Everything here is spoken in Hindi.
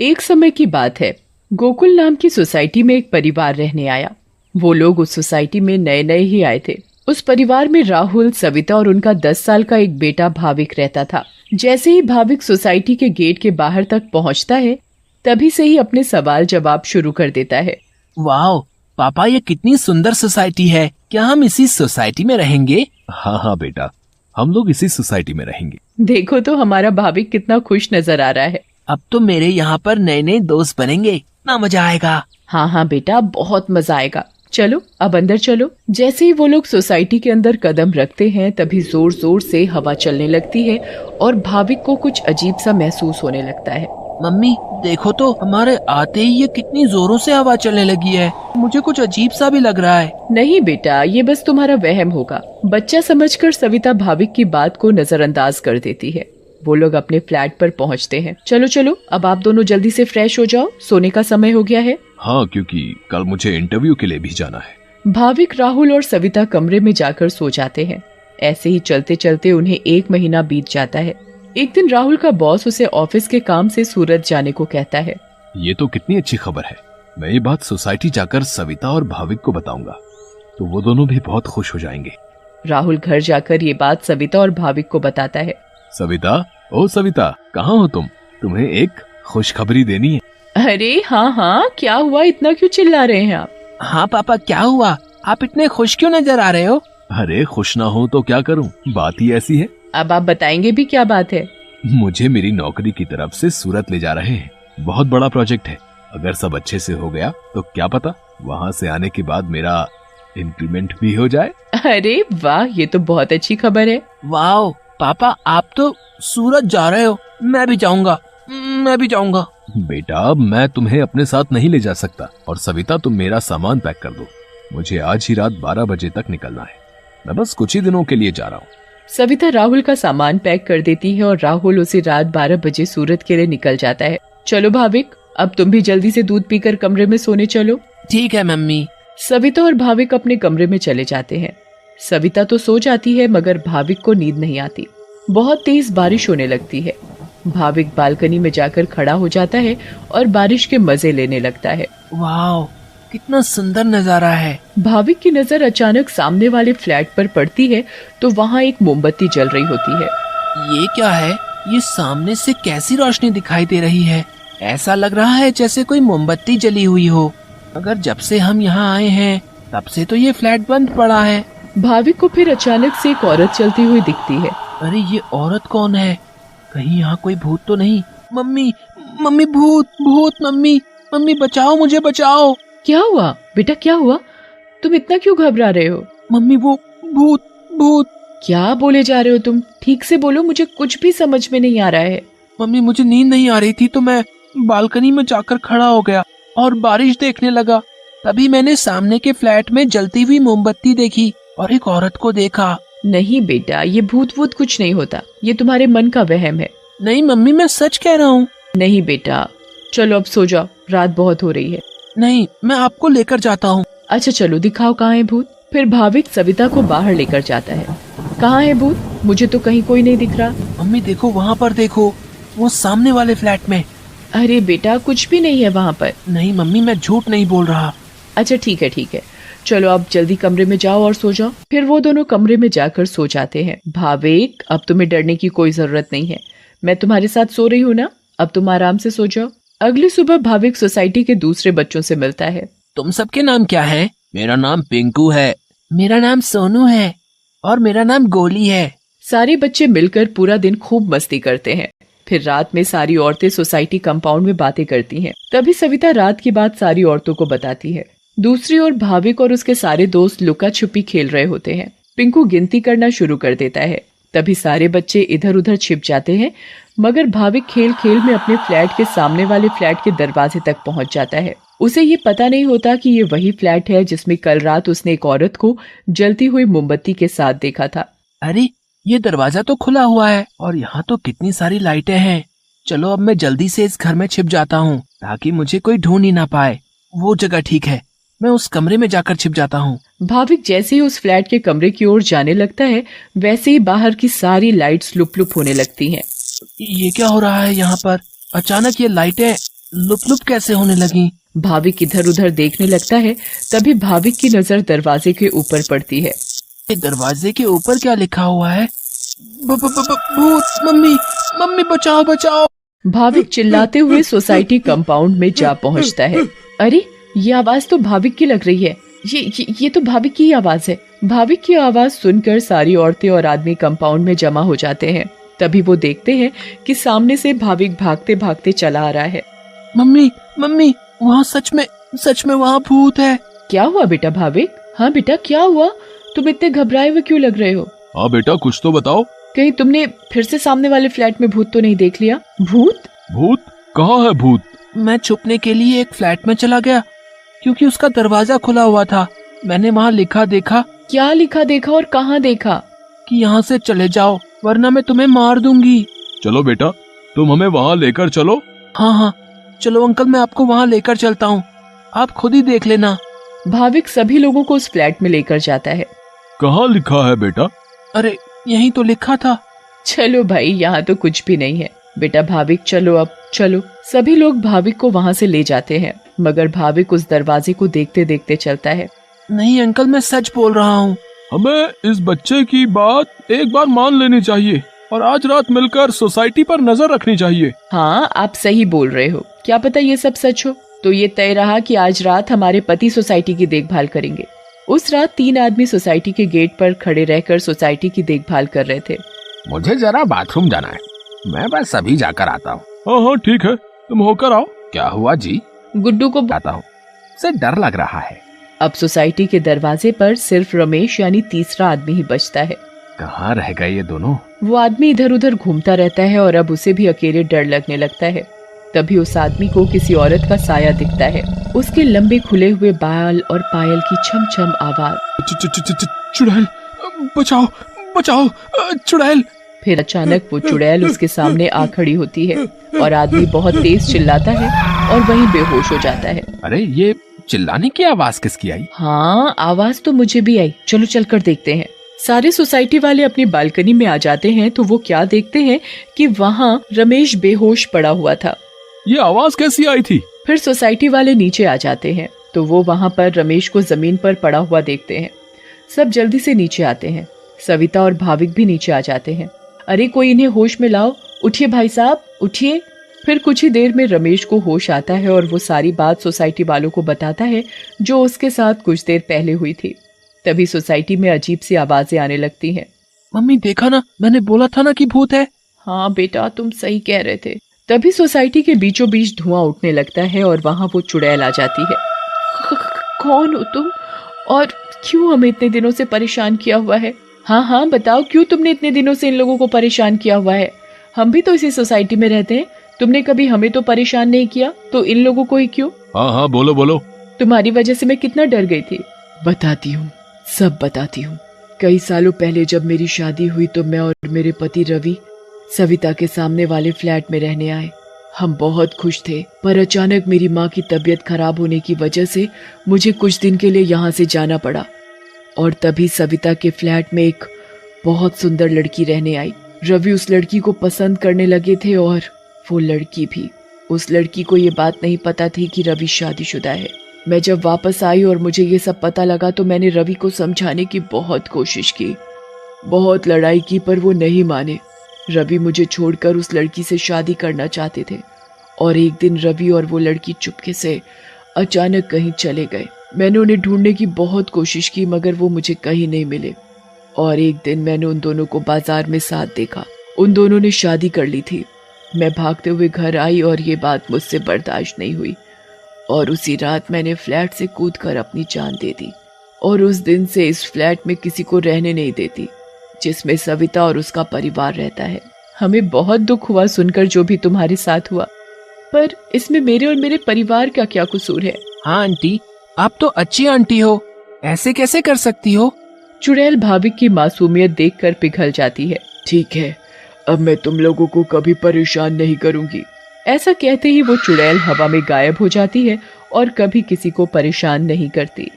एक समय की बात है। गोकुल नाम की सोसाइटी में एक परिवार रहने आया। वो लोग उस सोसाइटी में नए नए ही आए थे। उस परिवार में राहुल, सविता और उनका 10 साल का एक बेटा भाविक रहता था। जैसे ही भाविक सोसाइटी के गेट के बाहर तक पहुंचता है, तभी से ही अपने सवाल जवाब शुरू कर देता है। वाह पापा, ये कितनी सुंदर सोसाइटी है। क्या हम इसी सोसाइटी में रहेंगे? हाँ हाँ बेटा, हम लोग इसी सोसाइटी में रहेंगे। देखो तो हमारा भाविक कितना खुश नजर आ रहा है। अब तो मेरे यहाँ पर नए नए दोस्त बनेंगे, इतना मजा आएगा। हाँ हाँ बेटा, बहुत मजा आएगा। चलो अब अंदर चलो। जैसे ही वो लोग सोसाइटी के अंदर कदम रखते हैं, तभी जोर जोर से हवा चलने लगती है और भाविक को कुछ अजीब सा महसूस होने लगता है। मम्मी देखो तो, हमारे आते ही ये कितनी जोरों से हवा चलने लगी है। मुझे कुछ अजीब सा भी लग रहा है। नहीं बेटा, ये बस तुम्हारा वहम होगा। बच्चा समझकर सविता भाविक की बात को नजरअंदाज कर देती है। वो लोग अपने फ्लैट पर पहुंचते हैं। चलो चलो, अब आप दोनों जल्दी से फ्रेश हो जाओ, सोने का समय हो गया है। हाँ, क्योंकि कल मुझे इंटरव्यू के लिए भी जाना है। भाविक, राहुल और सविता कमरे में जाकर सो जाते हैं। ऐसे ही चलते चलते उन्हें 1 महीना बीत जाता है। एक दिन राहुल का बॉस उसे ऑफिस के काम से सूरत जाने को कहता है। ये तो कितनी अच्छी खबर है। मैं ये बात सोसाइटी जाकर सविता और भाविक को बताऊंगा, तो वो दोनों भी बहुत खुश हो जाएंगे। राहुल घर जाकर ये बात सविता और भाविक को बताता है। सविता, ओ सविता, कहाँ हो तुम? तुम्हें एक खुशखबरी देनी है। अरे हाँ हाँ, क्या हुआ? इतना क्यों चिल्ला रहे हैं आप? हाँ पापा, क्या हुआ? आप इतने खुश क्यों नजर आ रहे हो? अरे खुश ना हो तो क्या करूं, बात ही ऐसी है। अब आप बताएंगे भी, क्या बात है? मुझे मेरी नौकरी की तरफ से सूरत ले जा रहे हैं। बहुत बड़ा प्रोजेक्ट है। अगर सब अच्छे से हो गया तो क्या पता वहाँ से आने के बाद मेरा इंक्रीमेंट भी हो जाए। अरे वाह, ये तो बहुत अच्छी खबर है। वाह पापा, आप तो सूरत जा रहे हो। मैं भी जाऊंगा, मैं भी जाऊंगा। बेटा, मैं तुम्हें अपने साथ नहीं ले जा सकता। और सविता, तुम मेरा सामान पैक कर दो। मुझे आज ही रात 12 बजे तक निकलना है। मैं बस कुछ ही दिनों के लिए जा रहा हूँ। सविता राहुल का सामान पैक कर देती है और राहुल उसी रात 12 बजे सूरत के लिए निकल जाता है। चलो भाविक, अब तुम भी जल्दी से दूध पीकर कमरे में सोने चलो। ठीक है मम्मी। सविता और भाविक अपने कमरे में चले जाते हैं। सविता तो सो जाती है, मगर भाविक को नींद नहीं आती। बहुत तेज बारिश होने लगती है। भाविक बालकनी में जाकर खड़ा हो जाता है और बारिश के मजे लेने लगता है। वाह, कितना सुंदर नजारा है। भाविक की नजर अचानक सामने वाले फ्लैट पर पड़ती है, तो वहाँ एक मोमबत्ती जल रही होती है। ये क्या है? ये सामने से कैसी रोशनी दिखाई दे रही है? ऐसा लग रहा है जैसे कोई मोमबत्ती जली हुई हो। अगर जब से हम यहाँ आए हैं तब से तो ये फ्लैट बंद पड़ा है। भाविक को फिर अचानक से एक औरत चलती हुई दिखती है। अरे ये औरत कौन है? कहीं यहाँ कोई भूत तो नहीं? मम्मी, मम्मी, भूत, भूत, मम्मी, मम्मी बचाओ, मुझे बचाओ। क्या हुआ बेटा, क्या हुआ? तुम इतना क्यों घबरा रहे हो? मम्मी, वो भूत, भूत। क्या बोले जा रहे हो तुम? ठीक से बोलो, मुझे कुछ भी समझ में नहीं आ रहा है। मम्मी, मुझे नींद नहीं आ रही थी तो मैं बालकनी में जाकर खड़ा हो गया और बारिश देखने लगा। तभी मैंने सामने के फ्लैट में जलती हुई मोमबत्ती देखी और एक औरत को देखा। नहीं बेटा, ये भूत वूत कुछ नहीं होता। ये तुम्हारे मन का वहम है। नहीं मम्मी, मैं सच कह रहा हूँ। नहीं बेटा, चलो अब सो जाओ, रात बहुत हो रही है। नहीं, मैं आपको लेकर जाता हूँ। अच्छा चलो, दिखाओ कहाँ है भूत। फिर भाविक सविता को बाहर लेकर जाता है। कहाँ है भूत? मुझे तो कहीं कोई नहीं दिख रहा। मम्मी देखो, वहाँ पर देखो, वो सामने वाले फ्लैट में। अरे बेटा, कुछ भी नहीं है वहाँ पर। नहीं मम्मी, मैं झूठ नहीं बोल रहा। अच्छा ठीक है ठीक है, चलो अब जल्दी कमरे में जाओ और सो जाओ। फिर वो दोनों कमरे में जाकर सो जाते हैं। भाविक, अब तुम्हें डरने की कोई जरूरत नहीं है। मैं तुम्हारे साथ सो रही हूँ ना, अब तुम आराम से सो जाओ। अगली सुबह भाविक सोसाइटी के दूसरे बच्चों से मिलता है। तुम सबके नाम क्या है? मेरा नाम पिंकू है। मेरा नाम सोनू है। और मेरा नाम गोली है। सारे बच्चे मिलकर पूरा दिन खूब मस्ती करते हैं। फिर रात में सारी औरतें सोसाइटी कंपाउंड में बातें करती हैं। तभी सविता रात की बात सारी औरतों को बताती है। दूसरी ओर भाविक और उसके सारे दोस्त लुका छुपी खेल रहे होते हैं। पिंकू गिनती करना शुरू कर देता है। तभी सारे बच्चे इधर उधर छिप जाते हैं, मगर भाविक खेल खेल में अपने फ्लैट के सामने वाले फ्लैट के दरवाजे तक पहुंच जाता है। उसे ये पता नहीं होता कि ये वही फ्लैट है जिसमें कल रात उसने एक औरत को जलती हुई मोमबत्ती के साथ देखा था। अरे ये दरवाजा तो खुला हुआ है और यहाँ तो कितनी सारी लाइटें हैं। चलो अब मैं जल्दी से इस घर में छिप जाता हूँ ताकि मुझे कोई ढूंढ ही ना पाए। वो जगह ठीक है, मैं उस कमरे में जाकर छिप जाता हूँ। भाविक जैसे ही उस फ्लैट के कमरे की ओर जाने लगता है, वैसे ही बाहर की सारी लाइट्स लुप लुप होने लगती हैं। ये क्या हो रहा है यहाँ पर? अचानक ये लाइटें लुप लुप कैसे होने लगी? भाविक इधर उधर देखने लगता है। तभी भाविक की नजर दरवाजे के ऊपर पड़ती है। ये दरवाजे के ऊपर क्या लिखा हुआ है? भूत! मम्मी, मम्मी बचाओ बचाओ! भाविक चिल्लाते हुए सोसाइटी कंपाउंड में जा पहुंचता है। अरे, ये आवाज तो भाविक की लग रही है। ये तो भाविक की ही आवाज है। भाविक की आवाज सुनकर सारी औरतें और आदमी कंपाउंड में जमा हो जाते हैं। तभी वो देखते हैं कि सामने से भाविक भागते भागते चला आ रहा है। मम्मी, मम्मी, वहाँ सच में वहाँ भूत है। क्या हुआ बेटा भाविक? हाँ बेटा, क्या हुआ? तुम इतने घबराए हुए क्यों लग रहे हो? हाँ बेटा, कुछ तो बताओ। कहीं तुमने फिर से सामने वाले फ्लैट में भूत तो नहीं देख लिया? भूत? भूत? कहाँ है भूत? मैं छुपने के लिए एक फ्लैट में चला गया क्योंकि उसका दरवाजा खुला हुआ था। मैंने वहाँ लिखा देखा। क्या लिखा देखा और कहाँ देखा? कि यहाँ से चले जाओ वरना मैं तुम्हें मार दूंगी। चलो बेटा, तुम हमें वहाँ लेकर चलो। हाँ हाँ, चलो अंकल, मैं आपको वहाँ लेकर चलता हूँ, आप खुद ही देख लेना। भाविक सभी लोगों को उस फ्लैट में लेकर जाता है। कहाँ लिखा है बेटा? अरे, यही तो लिखा था। चलो भाई, यहाँ तो कुछ भी नहीं है। बेटा भाविक, चलो अब चलो। सभी लोग भाविक को वहाँ से ले जाते हैं, मगर भाविक उस दरवाजे को देखते देखते चलता है। नहीं अंकल, मैं सच बोल रहा हूँ। हमें इस बच्चे की बात एक बार मान लेनी चाहिए और आज रात मिलकर सोसाइटी पर नजर रखनी चाहिए। हाँ, आप सही बोल रहे हो। क्या पता ये सब सच हो। तो ये तय रहा कि आज रात हमारे पति सोसाइटी की देखभाल करेंगे। उस रात 3 आदमी सोसाइटी के गेट पर खड़े रहकर सोसाइटी की देखभाल कर रहे थे। मुझे जरा बाथरूम जाना है, मैं बस अभी जाकर आता हूँ। हाँ हाँ ठीक है, तुम होकर आओ। क्या हुआ जी? गुड्डू को आता हूँ, से डर लग रहा है। अब सोसाइटी के दरवाजे पर सिर्फ रमेश यानी तीसरा आदमी ही बचता है। कहाँ रह गए ये दोनों? वो आदमी इधर उधर घूमता रहता है और अब उसे भी अकेले डर लगने लगता है। तभी उस आदमी को किसी औरत का साया दिखता है। उसके लंबे खुले हुए बाल और पायल की छम छम आवाज। चुड़ैल, बचाओ बचाओ, चुड़ैल। फिर अचानक वो चुड़ैल उसके सामने आ खड़ी होती है और आदमी बहुत तेज चिल्लाता है और वहीं बेहोश हो जाता है। अरे, ये चिल्लाने की आवाज किसकी आई? हाँ, आवाज तो मुझे भी आई। चलो चलकर देखते हैं। सारे सोसाइटी वाले अपनी बालकनी में आ जाते हैं तो वो क्या देखते हैं कि वहाँ रमेश बेहोश पड़ा हुआ था। ये आवाज कैसी आई थी? फिर सोसाइटी वाले नीचे आ जाते हैं तो वो वहाँ पर रमेश को जमीन पर पड़ा हुआ देखते हैं। सब जल्दी से नीचे आते हैं। सविता और भाविक भी नीचे आ जाते हैं। अरे, कोई इन्हें होश में लाओ। उठिए भाई साहब, उठिए। फिर कुछ ही देर में रमेश को होश आता है और वो सारी बात सोसाइटी वालों को बताता है जो उसके साथ कुछ देर पहले हुई थी। तभी सोसाइटी में अजीब सी आवाजें आने लगती हैं। मम्मी, देखा ना, मैंने बोला था ना कि भूत है। हाँ बेटा, तुम सही कह रहे थे। तभी सोसाइटी के बीचों बीच धुआं उठने लगता है और वहाँ वो चुड़ैल आ जाती है। कौन हो तुम और क्यों हमें इतने दिनों से परेशान किया हुआ है? हाँ हाँ बताओ, क्यों तुमने इतने दिनों से इन लोगों को परेशान किया हुआ है? हम भी तो इसी सोसाइटी में रहते हैं। तुमने कभी हमें तो परेशान नहीं किया, तो इन लोगों को ही क्यों? हाँ हाँ बोलो बोलो। तुम्हारी वजह से मैं कितना डर गई थी। बताती हूँ, सब बताती हूँ। कई सालों पहले जब मेरी शादी हुई तो मैं और मेरे पति रवि सविता के सामने वाले फ्लैट में रहने आए। हम बहुत खुश थे, पर अचानक मेरी माँ की तबीयत खराब होने की वजह से मुझे कुछ दिन के लिए यहाँ से जाना पड़ा। और तभी सविता के फ्लैट में एक बहुत सुंदर लड़की रहने आई। रवि उस लड़की को पसंद करने लगे थे और वो लड़की भी। उस लड़की को ये बात नहीं पता थी कि रवि शादीशुदा है। मैं जब वापस आई और मुझे ये सब पता लगा तो मैंने रवि को समझाने की बहुत कोशिश की, बहुत लड़ाई की, पर वो नहीं माने। रवि मुझे छोड़कर उस लड़की से शादी करना चाहते थे और एक दिन रवि और वो लड़की चुपके से अचानक कहीं चले गए। मैंने उन्हें ढूंढने की बहुत कोशिश की मगर वो मुझे कहीं नहीं मिले। और एक दिन मैंने उन दोनों को बाजार में साथ देखा। उन दोनों ने शादी कर ली थी। मैं भागते हुए घर आई और ये बात मुझसे बर्दाश्त नहीं हुई और उसी रात मैंने फ्लैट से कूदकर अपनी जान दे दी। और उस दिन से इस फ्लैट में किसी को रहने नहीं देती, जिसमें सविता और उसका परिवार रहता है। हमें बहुत दुख हुआ सुनकर जो भी तुम्हारे साथ हुआ, पर इसमें मेरे और मेरे परिवार का क्या कसूर है? हाँ आंटी, आप तो अच्छी आंटी हो, ऐसे कैसे कर सकती हो? चुड़ैल भाविक की मासूमियत देखकर पिघल जाती है। ठीक है, अब मैं तुम लोगों को कभी परेशान नहीं करूंगी। ऐसा कहते ही वो चुड़ैल हवा में गायब हो जाती है और कभी किसी को परेशान नहीं करती।